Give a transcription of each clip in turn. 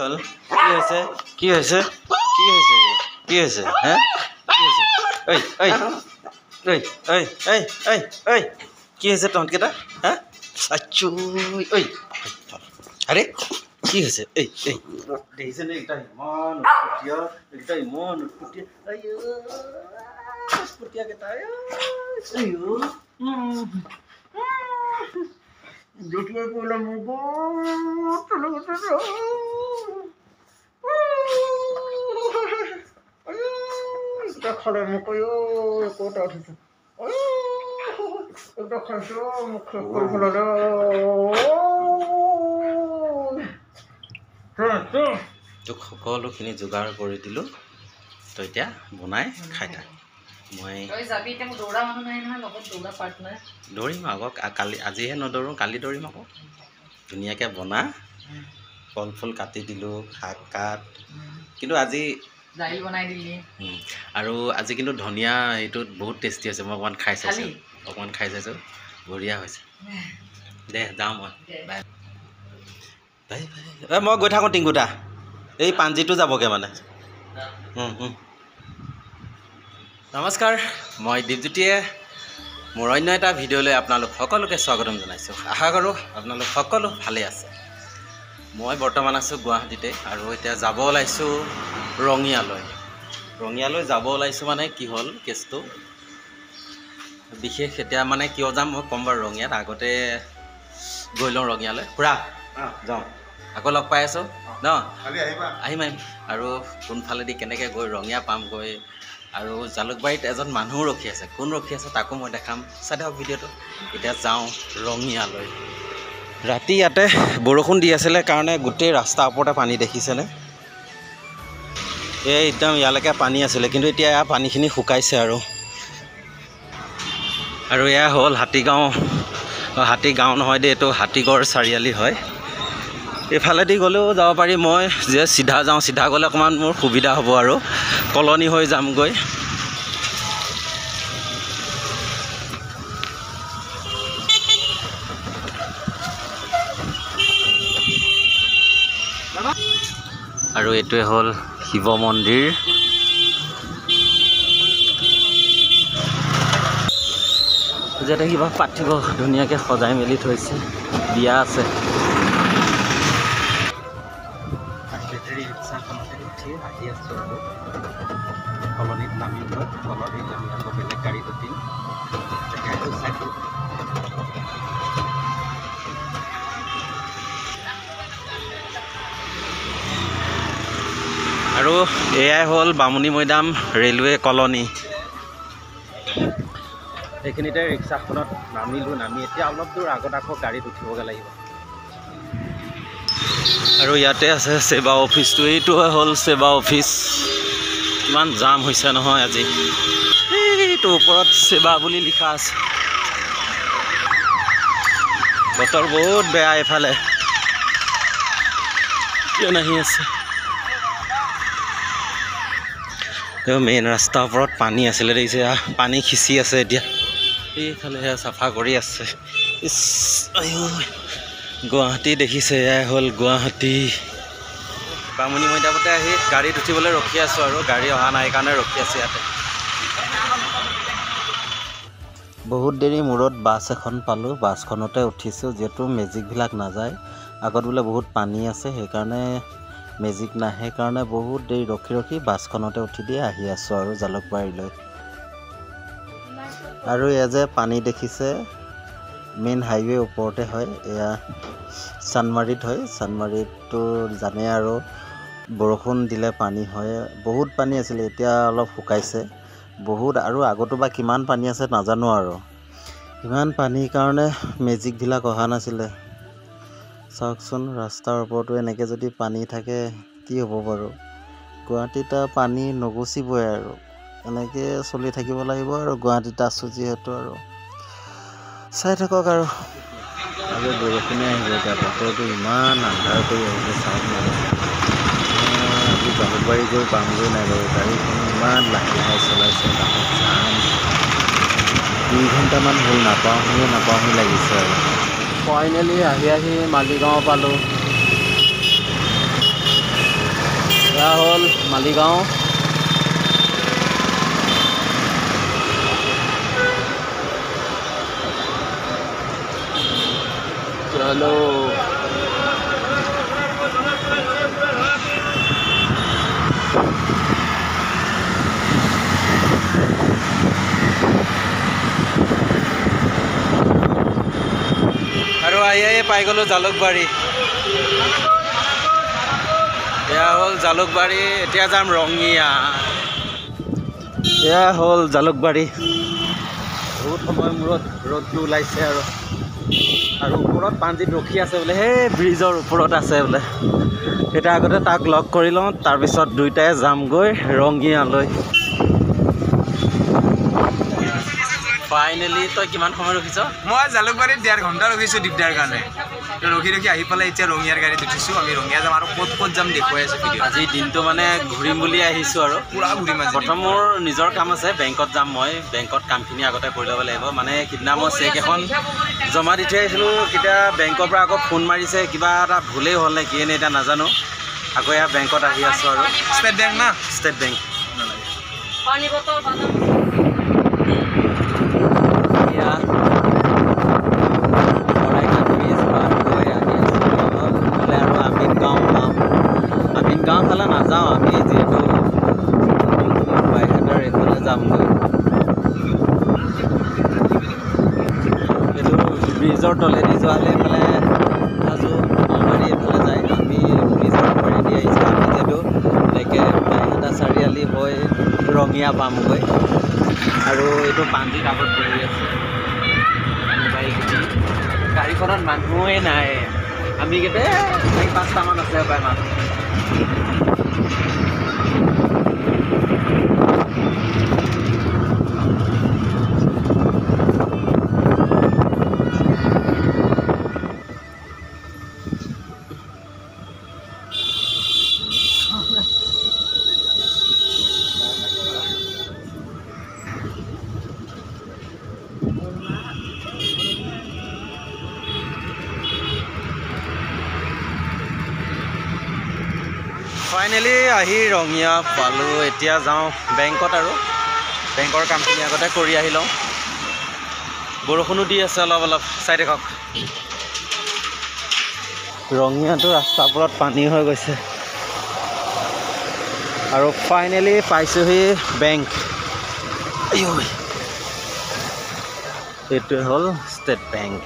হল কি হৈছে হ্যাঁ এই এই এই এই এই এই এই কি হৈছে তহঁতকেইটা হ্যাঁ আচ্ছু ঐ আরে কি হৈছে এই এই দেখিছেনে এটা ইমান উৎপতীয়া উৎপতীয়াকেইটা যেতিয়াই কৰিলে মোক খালে মোক ক'ত উঠিছে এটা খাইছো মোক শেষ কৰি পেলালে তোক সকলোখিনি যোগাৰ কৰি দিলোঁ তই এতিয়া বনাই খাই থাক মই দৌৰিম আকৌ কালি আজিহে নদৌৰোঁ কালি দৌৰিম আকৌ ধুনীয়াকৈ বনা ফল ফুল কাটি দিলোঁ শাক কাট কিন্তু আজি দাইল বনাই দিলি আৰু আজি কিন্তু ধনিয়া এইটোত বহুত টেষ্টি হৈছে মই অকণমান খাই চাইছোঁ বঢ়িয়া হৈছে দে যাওঁ মই বাই বাই বাই মই গৈ থাকোঁ টিংকুটা এই পাঞ্জিটো যাবগৈ মানে নমস্কাৰ মই দীপজ্যোতিয়ে মোৰ অন্য এটা ভিডিঅ'লৈ আপোনালোক সকলোকে স্বাগতম জনাইছোঁ আশা কৰোঁ আপোনালোক সকলো ভালে আছে মই বৰ্তমান আছোঁ গুৱাহাটীতে আৰু এতিয়া যাব ওলাইছোঁ ৰঙিয়ালৈ যাব ওলাইছোঁ মানে কি হ'ল কেছটো বিশেষ এতিয়া মানে কিয় যাম মই ক'ম বাৰু ৰঙিয়াত আগতে গৈ লওঁ ৰঙিয়ালৈ খুৰা যাওঁ আকৌ লগ পাই আছোঁ ন আহিম আৰু কোনফালেদি কেনেকৈ গৈ ৰঙিয়া পামগৈ আৰু জালুকবাৰীত এজন মানুহ ৰখি আছে কোন ৰখি আছে তাকো মই দেখাম চাই দিয়ক ভিডিঅ'টো এতিয়া যাওঁ ৰঙিয়ালৈ ৰাতি ইয়াতে বৰষুণ দি আছিলে কাৰণে গোটেই ৰাস্তাৰ ওপৰতে পানী দেখিছেনে এই একদম ইয়ালৈকে পানী আছিলে কিন্তু এতিয়া এয়া পানীখিনি শুকাইছে আৰু এয়া হ'ল হাতীগাঁও নহয় দেই এইটো হাতীগড় চাৰিআলি হয় এইফালেদি গ'লেও যাব পাৰি মই যে চিধা যাওঁ চিধা গ'লে অকণমান মোৰ সুবিধা হ'ব আৰু কলনি হৈ যামগৈ আৰু এইটোৱে হ'ল শিৱ মন্দিৰ যাতে কিবা পাতিব ধুনীয়াকৈ সজাই মেলি থৈছে বিয়া আছে আহি আছোঁ আৰু কলনীত নামি গৈ কলনীত আমি আকৌ বেলেগ গাড়ীত উঠিম আৰু এয়াই হ'ল বামুণী মৈদাম ৰেলৱে কলনী এইখিনিতে ৰিক্সাখনত নামি এতিয়া অলপ দূৰ আগত আকৌ গাড়ীত উঠিবগৈ লাগিব আৰু ইয়াতে আছে সেৱা অফিচটো এইটোৱে হ'ল সেৱা অফিচ ইমান জাম হৈছে নহয় আজি এইটো ওপৰত সেৱা বুলি লিখা আছে বতৰ বহুত বেয়া এইফালে কিয় নাহি আছে মেইন ৰাস্তাৰ ওপৰত পানী আছিলে দেখিছে পানী খিচি আছে এতিয়া এইফালে চাফা কৰি আছে গুৱাহাটী দেখিছে এয়াই হ'ল গুৱাহাটী বামুণী মৈদামতে আহি গাড়ীত উঠিবলৈ ৰখি আছোঁ আৰু গাড়ী অহা নাই কাৰণে ৰখি আছোঁ ইয়াতে বহুত দেৰি মূৰত বাছ এখন পালোঁ বাছখনতে উঠিছোঁ যিহেতু মেজিকবিলাক নাযায় আগত বোলে বহুত পানী আছে সেইকাৰণে মেজিক নাহে কাৰণে বহুত দেৰি ৰখি বাছখনতে উঠি দিয়ে আহি আছোঁ আৰু জালুকবাৰীলৈ আৰু এয়া যে পানী দেখিছে মেইন হাইৱে ওপৰতে হয় এয়া চানমাৰীত হয় চানমাৰীতটো জানে আৰু বৰষুণ দিলে পানী হয় বহুত পানী আছিলে এতিয়া অলপ শুকাইছে বহুত আৰু আগতো বা কিমান পানী আছে নাজানো আৰু ইমান পানীৰ কাৰণে মেজিকবিলাক অহা নাছিলে চাওকচোন ৰাস্তাৰ ওপৰতো এনেকৈ যদি পানী থাকে কি হ'ব বাৰু গুৱাহাটীত পানী নগুচিবই আৰু এনেকৈ চলি থাকিব লাগিব আৰু গুৱাহাটীত আছোঁ যিহেতু আৰু চাই থাকক আৰু বৰষুণে আহিব এতিয়া বতৰটো ইমান আন্ধাৰ কৰি আহিছে চাওক মানে আজি জালুকবাৰী গৈ পামগৈ নাই বাৰু গাড়ীখন ইমান লাহে চলাইছে কাষত যাম 2 ঘণ্টামান হ'ল নাপাওঁ লাগিছে আৰু ফাইনেলি আহি মালিগাঁও পালোঁ মালিগাঁও চলো আৰু আহি পাই গ'লো জালুকবাৰী এয়া হ'ল জালুকবাৰী এতিয়া যাম ৰঙিয়া এয়া হ'ল জালুকবাৰী বহুত সময় মূৰত ৰ'দটো ওলাইছে আৰু ওপৰত পাঞ্জিত ৰখি আছে বোলে সেই ব্ৰিজৰ ওপৰত আছে বোলে এতিয়া আগতে তাক লগ কৰি লওঁ তাৰপিছত দুইটাই যামগৈ ৰঙিয়ালৈ ফাইনেলি তই কিমান সময় ৰখিছ মই জালুকবাৰীত 1.5 ঘণ্টা ৰখিছোঁ দিগদাৰ কাৰণে ৰখি আহি পেলাই এতিয়া ৰঙিয়াৰ গাড়ীত উঠিছোঁ আমি ৰঙিয়া যাম আৰু ক'ত যাম দেখুৱাই আছোঁ ভিডিঅ' আজি দিনটো মানে ঘূৰিম বুলি আহিছোঁ আৰু পূৰা ঘূৰিম আজি প্ৰথম মোৰ নিজৰ কাম আছে বেংকত যাম মই বেংকত কামখিনি আগতে কৰি ল'ব লাগিব মানে সিদিনা মই চেক এখন জমা দি থৈ আহিছিলোঁ তেতিয়া বেংকৰ পৰা আকৌ ফোন মাৰিছে কিবা এটা ভুলেই হ'ল নে কি নে এতিয়া নাজানো আকৌ এয়া বেংকত আহি আছোঁ আৰু ষ্টেট বেংক না ষ্টেট বেংক গাঁও ফালে নাযাওঁ আমি যিহেতু বাইহাটাৰ এইফালে যামগৈ এইটো ব্ৰিজৰ তলেদি যোৱালে এইফালে সাজু নলবাৰী এইফালে যায় আমি ব্ৰিজৰ ওপৰেদি আহিছোঁ আমি যিহেতু এনেকৈ বাইহাটা চাৰিআলি হৈ ৰঙিয়া পামগৈ আৰু এইটো পাঞ্জিত আগত বহি আছে গাড়ীখনত মানুহেই নাই আমি কেতিয়া 4-5টামান আছে প্ৰায় মানুহ ফাইনেলি আহি ৰঙিয়া পালোঁ এতিয়া যাওঁ বেংকত আৰু বেংকৰ কামখিনি আগতে কৰি আহি লওঁ বৰষুণো দি আছে অলপ চাই দেখক ৰঙিয়াটো ৰাস্তাবোৰত পানী হৈ গৈছে আৰু ফাইনেলি পাইছোঁহি বেংক এইটোৱে হ'ল ষ্টেট বেংক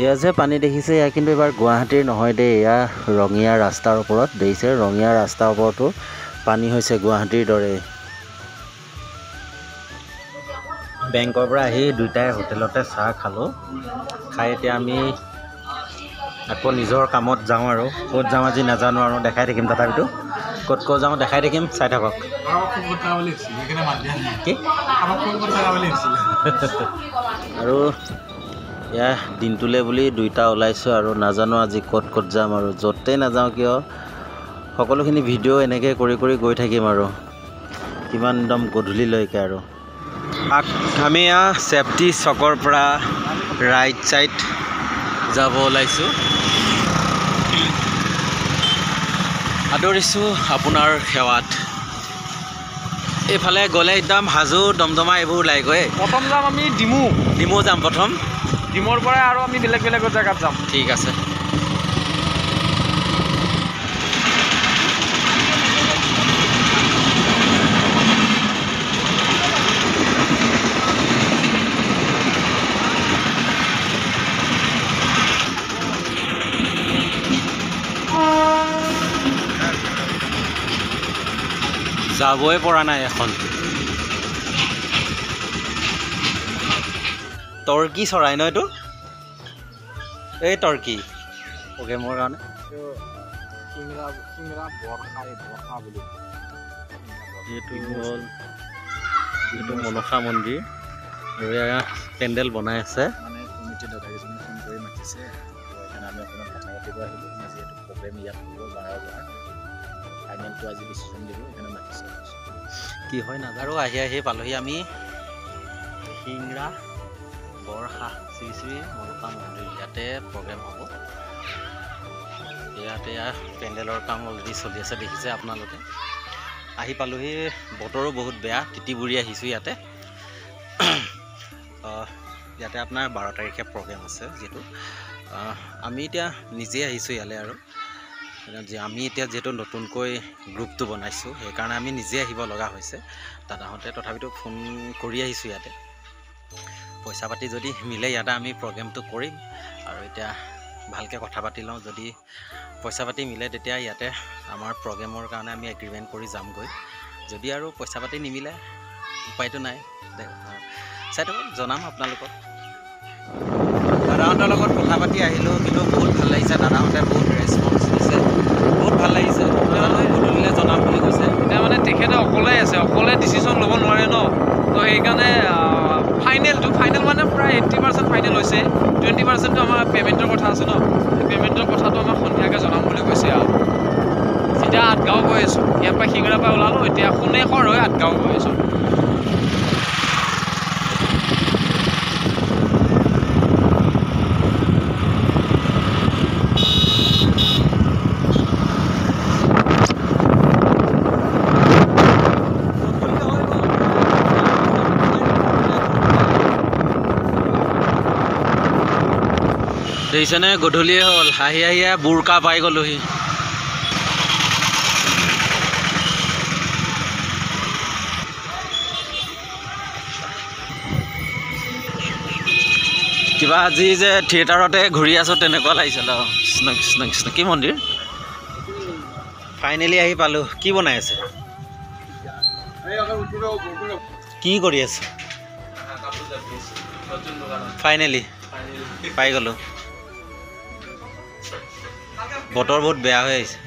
এয়া যে পানী দেখিছে এয়া কিন্তু এবাৰ গুৱাহাটীৰ নহয় দেই এয়া ৰঙিয়া ৰাস্তাৰ ওপৰত দেখিছে ৰঙিয়া ৰাস্তাৰ ওপৰতো পানী হৈছে গুৱাহাটীৰ দৰে বেংকৰ পৰা আহি দুইটাই হোটেলতে চাহ খালোঁ খাই এতিয়া আমি আকৌ নিজৰ কামত যাওঁ আৰু ক'ত যাওঁ আজি নাজানো আৰু দেখাই থাকিম তথাপিতো ক'ত যাওঁ দেখাই থাকিম চাই থাকক কি আৰু এয়া দিনটোলৈ বুলি দুইটা ওলাইছোঁ আৰু নাজানো আজি ক'ত যাম আৰু য'তেই নাযাওঁ কিয় সকলোখিনি ভিডিঅ' এনেকৈ কৰি গৈ থাকিম আৰু কিমান একদম গধূলিলৈকে আৰু আমি এয়া চেফটি চকৰ পৰা ৰাইট ছাইড যাব ওলাইছোঁ আদৰিছোঁ আপোনাৰ সেৱাত এইফালে গ'লে একদম হাজো দমদমা এইবোৰ ওলাই গৈ প্ৰথম যাম আমি ডিমু যাম প্ৰথম ডিমুৰ পৰা আৰু আমি বেলেগ জেগাত যাম ঠিক আছে যাবই পৰা নাই এখন টৰ্কি চৰাই ন এইটো এই টৰ্কি অ'কে মোৰ কাৰণে এইটো হ'ল এইটো মনসা মন্দিৰ আৰু এয়া পেণ্ডেল বনাই আছে মানে কমিটি দাদাকেইজনে ফোন কৰি মাতিছে সেইকাৰণে আমি অকণমান কথা পাতিব আহিলোঁ যিহেতু প্ৰগ্ৰেম ইয়াত হ'ব 12 ফাইনেলটো আজি ডিচিশ্যন দিব সেইকাৰণে মাতিছে কি হয় নাজানো আৰু আহি পালোহি আমি সিংৰা বৰষা শ্ৰী শ্ৰী মনসা মন্দিৰ ইয়াতে প্ৰগ্ৰেম হ'ব ইয়াতে পেণ্ডেলৰ কাম অলৰেডি চলি আছে, দেখিছে আপোনালোকে। আহি পালোহি, বতৰো বহুত বেয়া, তিতিবুৰি আহিছোঁ ইয়াতে। ইয়াতে আপোনাৰ 12 তাৰিখে প্ৰগ্ৰেম আছে যিহেতু। আমি এতিয়া নিজে আহিছোঁ ইয়ালৈ, আৰু আমি এতিয়া যিহেতু নতুনকৈ গ্ৰুপটো বনাইছোঁ, সেইকাৰণে আমি নিজে আহিব লগা হৈছে। দাদাহঁতে তথাপিতো ফোন কৰি আহিছোঁ ইয়াতে। পইচা পাতি যদি মিলে ইয়াতে আমি প্ৰগ্ৰেমটো কৰিম। আৰু এতিয়া ভালকৈ কথা পাতি লওঁ, যদি পইচা পাতি মিলে তেতিয়া ইয়াতে আমাৰ প্ৰগ্ৰেমৰ কাৰণে আমি এগ্ৰিমেণ্ট কৰি যামগৈ। যদি আৰু পইচা পাতি নিমিলে উপায়টো নাই, চাই থাকক, জনাম আপোনালোকক। দাদাহঁতৰ লগত কথা পাতি আহিলোঁ, কিন্তু বহুত ভাল লাগিছে। দাদাহঁতে বহুত ৰেচপন্স দিছে, বহুত ভাল লাগিছে। গধূলিলৈ জনাম বুলি কৈছে। এতিয়া মানে তেখেতে অকলে আছে, অকলে ডিচিশ্যন ল'ব নোৱাৰে ন, তো সেইকাৰণে ফাইনেল মানে প্ৰায় 80% ফাইনেল হৈছে। 20%টো আমাৰ পে'মেণ্টৰ কথা আছে ন, পে'মেণ্টৰ কথাটো আমাক সন্ধিয়াকৈ জনাম বুলি কৈছে। আৰু যেতিয়া আঠগাঁও গৈ আছোঁ, ইয়াৰ পৰা শিঙৰাৰ পৰা ওলালোঁ, এতিয়া সোণেশ্বৰ হৈ আঠগাঁও গৈ আছোঁ। দেখিছেনে, গধূলিয়ে হ'ল, আহি বুৰকা পাই গ'লোহি। কিবা আজি যে থিয়েটাৰতে ঘূৰি আছোঁ তেনেকুৱা লাগিছিল। কৃষ্ণ কৃষ্ণ কৃষ্ণ, কি মন্দিৰ? ফাইনেলি আহি পালোঁ। কি বনাই আছে? কি কৰি আছে? ফাইনেলি পাই গ'লোঁ। বতৰ বহুত বেয়া হৈ আহিছে।